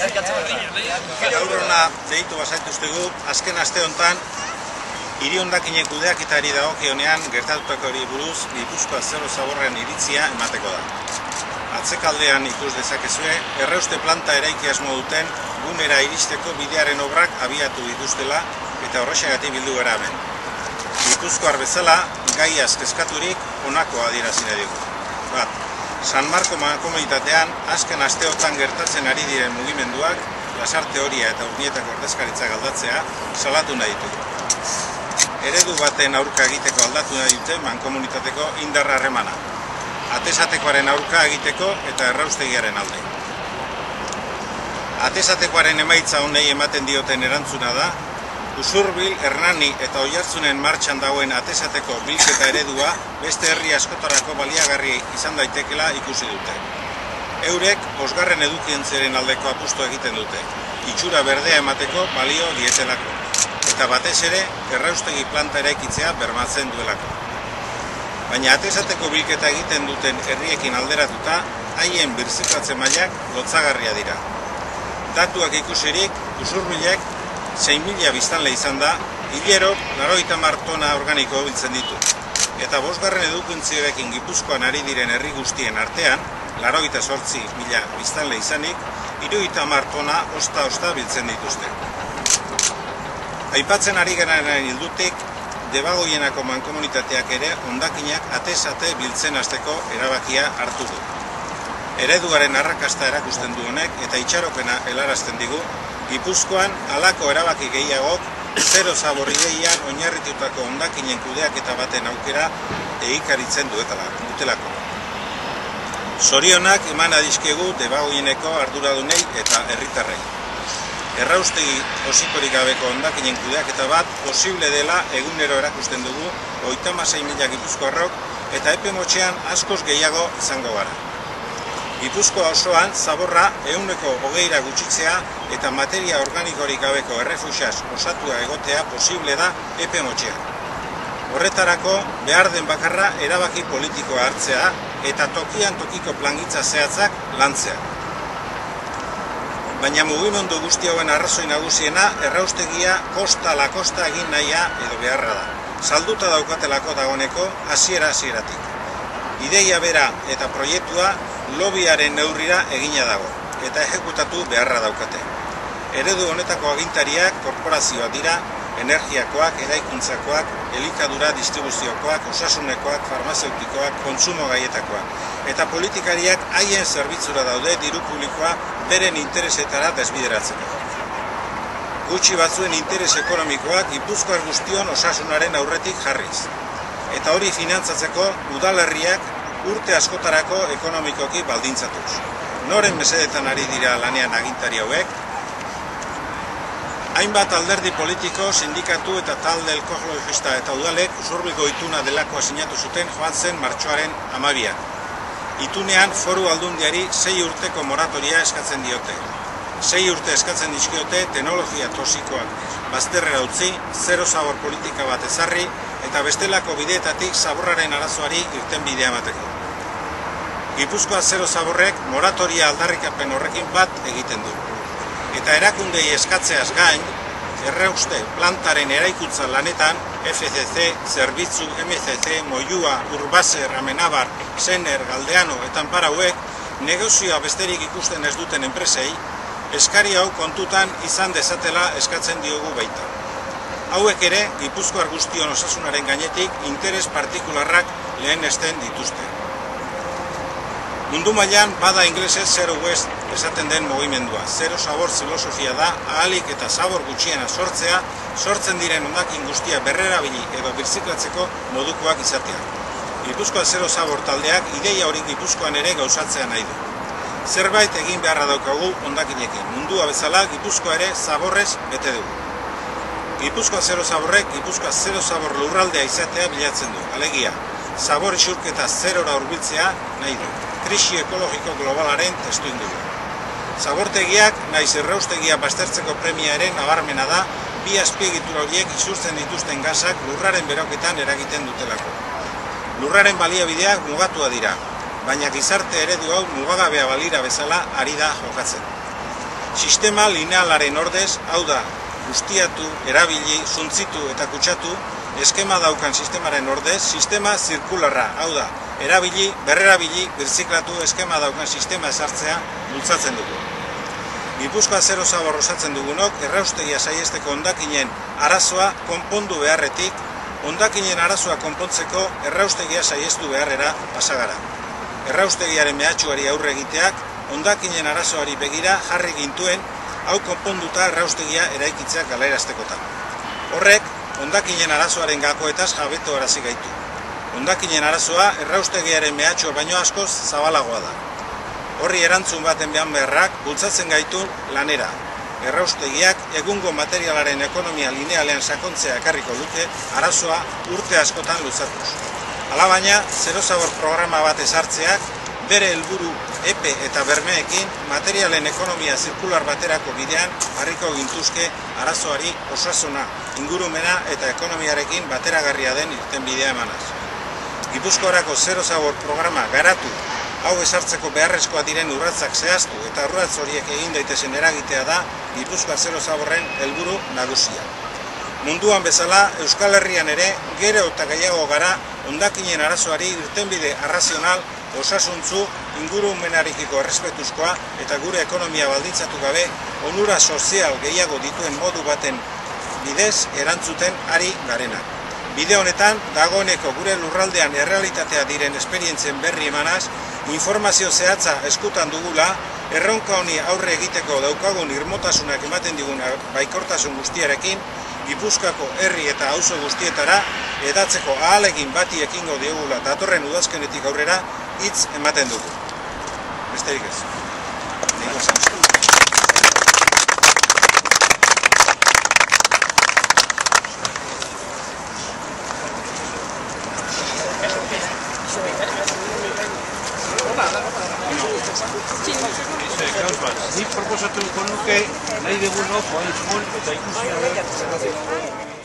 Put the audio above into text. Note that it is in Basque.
Gaur hona deitu bazaituztegu, azken aste honetan hiri hondakinen kudeaketari dagokionean gertatutakoari buruz Gipuzkoa Zero Zaborren iritzia emateko da. Atzekaldean ikus dezakezue, errauste planta eraiki asmo duten gunera iristeko bidearen obrak abiatu dituztela eta horrexagatik bildu gara hemen. Gipuzkoar bezala, gaiaz kezkaturik honako adierazi nahi dugu. Bat, San Marko komunitatean azken asteotan gertatzen ari diren mugimenduak, Lasarte Horia eta Urnietako ordezkaritzak aldatzea salatu nahi ditugu. Eredu baten aurka egiteko aldatu nahi dute mankomunitateko indarra harremana. Atesatekoaren aurka egiteko eta erraustegiaren alde. Atesatekoaren emaitza honei ematen dioten erantzuna da, Usurbil, Hernani eta Oiartzunen martxan dagoen atesateko bilketa eredua beste herri askotarako baliagarri izan daitekela ikusi dute. Eurek bosgarren edukientzaren aldeko apustua egiten dute, itxura berdea emateko balio dietelako, eta batez ere erraustegi planta eraikitzea bermatzen duelako. Baina atesateko bilketa egiten duten herriekin alderatuta, haien birziklatze mailak lotzagarria dira. Datuak ikusirik, Usurbilek 6.000 biztanle izan da, hilero 90 tona organiko biltzen ditu. Eta bosgarren edukintziarekin Gipuzkoan ari diren herri guztien artean, 98.000 biztanle izanik, 70 tona osta biltzen dituzte. Aipatzen ari gararen hildutik, Debagoienako mankomunitateak ere hondakinak atez-ate biltzen hasteko erabakia hartu du. Ereduaren arrakasta erakusten du honek eta itxaropena helarazten digu, Gipuzkoan halako erabaki gehiagok Zero Zabor ideian oinarritutako hondakinen kudeaketa baten aukera egikaritzen dutelako. Zorionak eman adizkegu Debagoieneko arduradunei eta herritarrei. Erraustegi osikorik gabeko hondakinen kudeaketa bat posible dela egunero erakusten dugu 36.000 gipuzkoarrok eta epe motxean askoz gehiago izango gara. Gipuzkoa osoan zaborra 120 gutxitzea eta materia organikorik gabeko errefuxaz osatua egotea posible da epe motxean. Horretarako behar den bakarra erabaki politikoa hartzea eta tokian tokiko plangintza zehatzak lantzea. Baina mugimendu guzti hauen arrazoi nagusiena erraustegia kosta la kosta egin nahia edo beharra da. Salduta daukatelako dagoeneko hasieratik. Ideia bera eta proiektua lobiaren neurrira egina dago eta ejekutatu beharra daukate. Eredu honetako agintariak korporazioak dira, energiakoak, eraikuntzakoak, elikadura distribuziokoak, osasunekoak, farmazeutikoak, kontsumo gaietakoak. Eta politikariak haien zerbitzura daude diru publikoa beren interesetara desbideratzeko. Gutxi batzuen interes ekonomikoak Gipuzkoar guztion osasunaren aurretik jarriz. Eta hori finantzatzeko udalerriak urte askotarako ekonomikoki baldintzatuz. Noren mesedetan ari dira lanean agintari hauek? Hainbat alderdi politiko, sindikatu eta talde ekologista eta udalek Usurbilgo ituna delakoa sinatu zuten joan zen martxoaren 12. Itunean foru aldundiari 6 urteko moratoria eskatzen diote. 6 urte eskatzen dizkiote teknologia tosikoak bazterrera utzi, Zero Zabor politika bat ezarri eta bestelako bideetatik zaborraren arazoari irtenbidea emateko. Gipuzkoa Zero Zaborrek moratoria aldarrikapen horrekin bat egiten du. Eta erakundei eskatzeaz gain, errauste plantaren eraikuntza lanetan FCC, Zerbitzu, MCC, Moyua, Urbaser, Amenabar, Sener, Galdeano eta Anparauek negozioa besterik ikusten ez duten enpresei, eskari hau kontutan izan dezatela eskatzen diogu baita. Hauek ere, Gipuzkoar guztion osasunaren gainetik interes partikularrak lehenesten dituzte. Mundu mailan bada inglesez Zero Waste esaten den mugimendua. Zero Zabor filosofia da, ahalik eta zabor gutxiena sortzea, sortzen diren hondakin guztia berrerabili edo birziklatzeko modukoak izatea. Gipuzkoa Zero Zabor taldeak ideia hori Gipuzkoan ere gauzatzea nahi du. Zerbait egin beharra daukagu hondakinekin. Mundua bezala Gipuzkoa ere zaborrez bete dugu. Gipuzkoa Zero Zaborrek Gipuzkoa Zero Zabor lurraldea izatea bilatzen du. Alegia, zabor isurketa zerora hurbiltzea nahi du. Krisi ekologiko globalaren testuinguru. Zabortegiak naiz erraustegia baztertzeko premia ere nabarmena da, bi azpiegitura horiek isurtzen dituzten gasak lurraren beroketan eragiten dutelako. Lurraren baliabideak mugatua dira, baina gizarte eredu hau mugagabea balira bezala ari da jokatzen. Sistema linealaren ordez, hau da, guztiatu, erabili, zuntzitu eta kutsatu, eskema daukan sistemaren ordez, sistema zirkularra, hau da, erabili, berrerabili, birziklatu, eskema daukan sistema esartzea bultzatzen dugu. Gipuzkoa zero zabor osatzen dugunok, erraustegia saiesteko hondakinen arazoa konpondu beharretik, hondakinen arazoa konpontzeko erraustegia saiestu beharrera pasagara. Erraustegiaren mehatxuari aurre egiteak, hondakinen arazoari begira jarri gintuen, hau konponduta erraustegia eraikitzeak galaraztekotan. Horrek, hondakinen arazoaren gakoetaz jabetu arazi gaitu. Hondakinen arazoa erraustegiaren mehatxua baino askoz zabalagoa da. Horri erantzun baten beharrak bultzatzen gaitu lanera. Erraustegiak egungo materialaren ekonomia linealean sakontzea ekarriko luke arazoa urte askotan luzatuz. Alabaina, zero zabor programa bat ezartzeak, bere helburu epe eta bermeekin materialen ekonomia zirkular baterako bidean harriko gintuzke arazoari osasuna, ingurumena eta ekonomiarekin bateragarria den irtenbidea emanaz. Gipuzkoarako zero zabor programa garatu, hau ezartzeko beharrezkoa diren urratsak zehaztu eta urratz horiek egin daitezen eragitea da Gipuzkoa zero zaborren helburu nagusia. Munduan bezala, Euskal Herrian ere, gero eta gehiago gara hondakinen arazoari irtenbide arrazional, osasuntzu, ingurumenarikiko errespetuzkoa eta gure ekonomia baldintzatu gabe onura sozial gehiago dituen modu baten bidez erantzuten ari garena. Bide honetan, dagoeneko gure lurraldean errealitatea diren esperientzien berri emanaz, informazio zehatza eskutan dugula, erronka honi aurre egiteko daukagun irmotasunak ematen digun baikortasun guztiarekin, Gipuzkoako herri eta auzo guztietara hedatzeko ahalegin bati ekingo diogula datorren udazkenetik aurrera hitz ematen dugu. Besterik ez. Nik proposatuko nuke nahi dugunok, eta ikusi